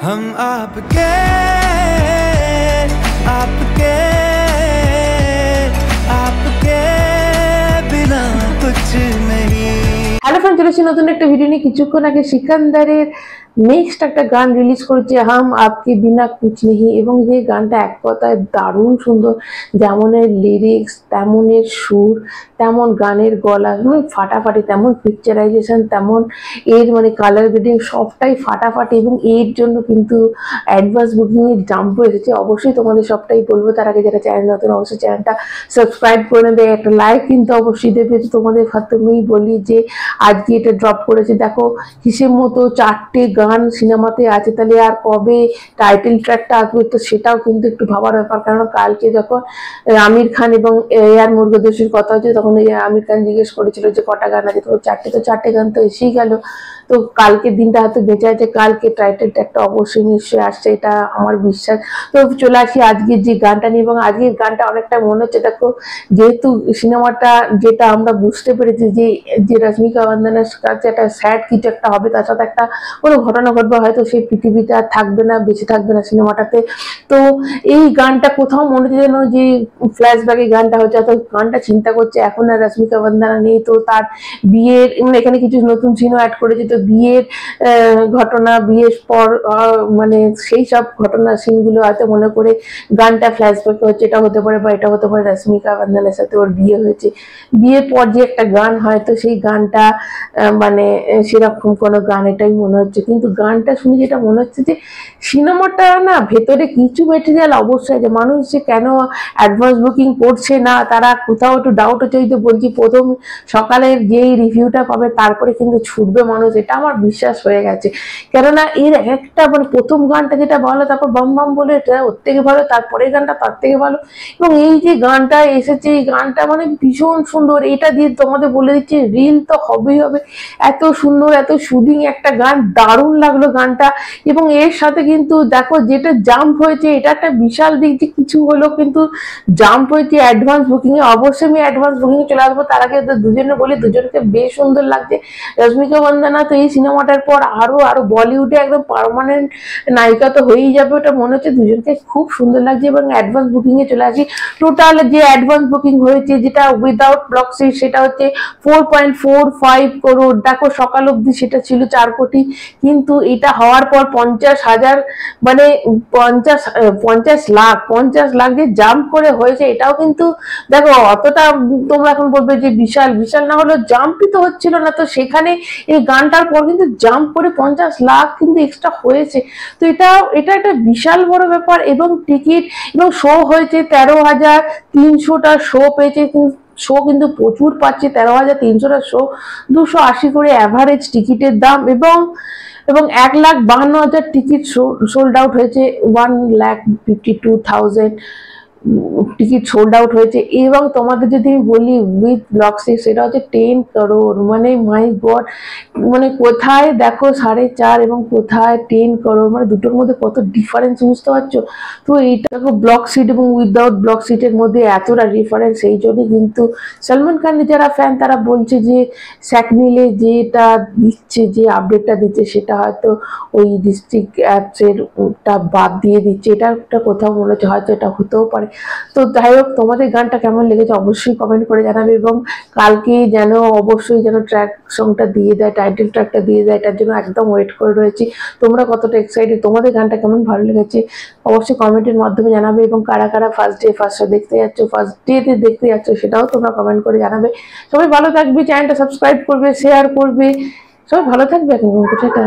हम आपके आपके आपके बिना कुछ नहीं। হ্যালো ফ্রেন্ড, চলেছি নতুন একটা ভিডিও নিয়ে। কিছুক্ষণ আগে সিকান্দারের নেক্সট একটা গান রিলিজ করেছে, হাম আপকে বিনা কুছ নেহি, এবং যে গানটা এক কথায় দারুণ সুন্দর। যেমনের লিরিক্স, তেমনের সুর, তেমন গানের গলা, ফাটাফাটি, তেমন পিকচারাইজেশন, তেমন এর কালার গ্রেডিং সবটাই ফাটাফাটি। এবং এর জন্য কিন্তু অ্যাডভান্স বুকিং এর জাম্প এসেছে। অবশ্যই তোমাদের সবটাই বলবো, তার আগে যারা চ্যানেল নতুন অবশ্যই চ্যানেলটা সাবস্ক্রাইব করে নেবে, একটা লাইক কিন্তু অবশ্যই দেবে। তোমাদের প্রথমেই বলি যে আজকে এটা ড্রপ করেছে, দেখো হিসেব মতো 4টে গান সিনেমাতে আছে, তাহলে আর কবে টাইটেল ট্র্যাকটা আসবে তো সেটাও কিন্তু একটু ভাবার ব্যাপার। কারণ কালকে যখন আমির খান এবং এআর মুরগাদোশীর কথা হচ্ছে, তখন আমির খান জিজ্ঞেস করেছিল যে কটা গান আছে, তো 4টে, তো 4টে গান তো এসেই গেল। তো কালকের দিনটা হয়তো বেঁচে আছে, কালকে টাইটেল ট্র্যাকটা অবশ্যই নিশ্চয়ই আসছে, এটা আমার বিশ্বাস। তো চলে আসি আজকের যে গানটা নিয়ে, এবং আজকের গানটা অনেকটা মনে হচ্ছে, দেখো যেহেতু সিনেমাটা যেটা আমরা বুঝতে পেরেছি যে রশ্মিকা মান্দানার কাছে একটা স্যাড কিছু একটা হবে, তার সাথে একটা কোনো ঘটনা ঘটবে, হয়তো সেই পৃথিবীতে আর থাকবে না, বেঁচে থাকবে না সিনেমাটাতে। তো এই গানটা কোথাও মনে হচ্ছে যেন যে ফ্ল্যাশব্যাকে গানটা হচ্ছে, অর্থাৎ গানটা চিন্তা করছে এখন আর রশ্মিকা মান্দানা নেই, তো তার বিয়ের এখানে কিছু নতুন সিনও অ্যাড করেছে, তো বিয়ের ঘটনা, বিয়ের পর সেই সব ঘটনার সিনগুলো হয়তো মনে করে গানটা ফ্ল্যাশব্যাক হচ্ছে। এটা হতে পারে, বা এটা হতে পারে রশ্মিকা মান্দানার সাথে ওর বিয়ে হয়েছে, বিয়ের পর যে একটা গান হয়, তো সেই গানটা সেরকম কোনো গান এটাই মনে হচ্ছে। কিন্তু গানটা শুনে যেটা মনে হচ্ছে যে সিনেমাটা না ভেতরে কিছু ম্যাটেরিয়াল অবশ্যই আছে, মানুষ যে কেন অ্যাডভান্স বুকিং করছে না, তারা কোথাও একটু ডাউট হচ্ছে। তো বলছি প্রথম সকালের যেই রিভিউটা পাবে তারপরে কিন্তু ছুটবে মানুষ, এটা আমার বিশ্বাস হয়ে গেছে। কেননা এর একটা প্রথম গানটা যেটা ভালো, তারপর বাম বাম বলে এটা ওর থেকে ভালো, তারপরের গানটা তার থেকে ভালো, এবং এই যে গানটা এসেছে এই গানটা ভীষণ সুন্দর। এটা দিয়ে তোমাদের বলে দিচ্ছি রিল তো হবেই হবে, এত সুন্দর এত সুদিং একটা গান, দারুণ লাগলো গানটা। এবং এর সাথে কিন্তু দেখো যেটা জাম্প হয়েছে, এটা একটা বিশাল দিক যে কিছু হলো কিন্তু জাম্প হয়েছে অ্যাডভান্স বুকিং এ। অবশ্যই আমি অ্যাডভান্স বুকিং এ চলে আসবো, তার আগে দুজনে বলি দুজনকে বেশ সুন্দর লাগছে। রশ্মিকা মান্দানা তো এই সিনেমাটার পর আরো বলিউডে একদম পার্মানেন্ট নায়িকা তো হয়েই যাবে, ওটা মনে হচ্ছে দুজনকে খুব সুন্দর লাগছে। এবং অ্যাডভান্স বুকিং এ চলে আসি, টোটাল যে অ্যাডভান্স বুকিং হয়েছে যেটা উইদাউট ব্লক সিট, সেটা হচ্ছে 4.45 করোড়। দেখো সকাল অবধি সেটা ছিল 4 কোটি, কিন্তু এটা হওয়ার পর 50,000 50 লাখ যে জাম্প করে হয়েছে, এটাও কিন্তু দেখো অতটা তোমরা এখন বলবে যে বিশাল বিশাল না হলেও জাম্পই তো হচ্ছিল না, তো সেখানে এই গানটার পর কিন্তু জাম্প করে 50 লাখ কিন্তু এক্সট্রা হয়েছে। তো এটা একটা বিশাল বড় ব্যাপার। এবং টিকিট এবং শো হয়েছে 13,300টা শো পেয়েছে, শো কিন্তু প্রচুর পাচ্ছে, 13,300টা শো, 280 করে অ্যাভারেজ টিকিটের দাম। এবং 1,52,000 টিকিট সোল্ড আউট হয়েছে, 1,52,000 টিকিট সোল্ড আউট হয়েছে। এবং তোমাদের যদি আমি বলি উইথ ব্লক সিট, সেটা হচ্ছে 10 করোড়। মাই গড, কোথায় দেখো 4.5 এবং কোথায় 10 করোড়, দুটোর মধ্যে কত ডিফারেন্স, বুঝতে পারছো? তো এইটা দেখো ব্লক সিট এবং উইদাউট ব্লক সিটের মধ্যে এতটা ডিফারেন্স। এই জন্যই কিন্তু সলমান খানের যারা ফ্যান তারা বলছে যে স্যাকনিলে যেটা দিচ্ছে, যে আপডেটটা দিচ্ছে, সেটা হয়তো ওই ডিস্ট্রিক্ট অ্যাপসের বাদ দিয়ে দিচ্ছে। এটা একটা কোথাও মনে হচ্ছে হয়তো এটা হতেও পারে। তো যাই হোক, তোমাদের গানটা কেমন লেগেছে অবশ্যই কমেন্ট করে জানাবে। এবং কালকে যেন অবশ্যই যেন ট্র্যাক সংটা দিয়ে দেয়, টাইটেল ট্র্যাকটা দিয়ে দেয়, এটার জন্য একদম ওয়েট করে রয়েছি। তোমরা কতটা এক্সাইটেড, তোমাদের গানটা কেমন ভালো লেগেছে অবশ্যই কমেন্টের মাধ্যমে জানাবে। এবং কারা কারা ফার্স্ট শো দেখতে যাচ্ছ, ফার্স্ট ডেতে দেখতে যাচ্ছ, সেটাও তোমরা কমেন্ট করে জানাবে। সবাই ভালো থাকবে, চ্যানেলটা সাবস্ক্রাইব করবে, শেয়ার করবে, সবাই ভালো থাকবে। এখন টাটা।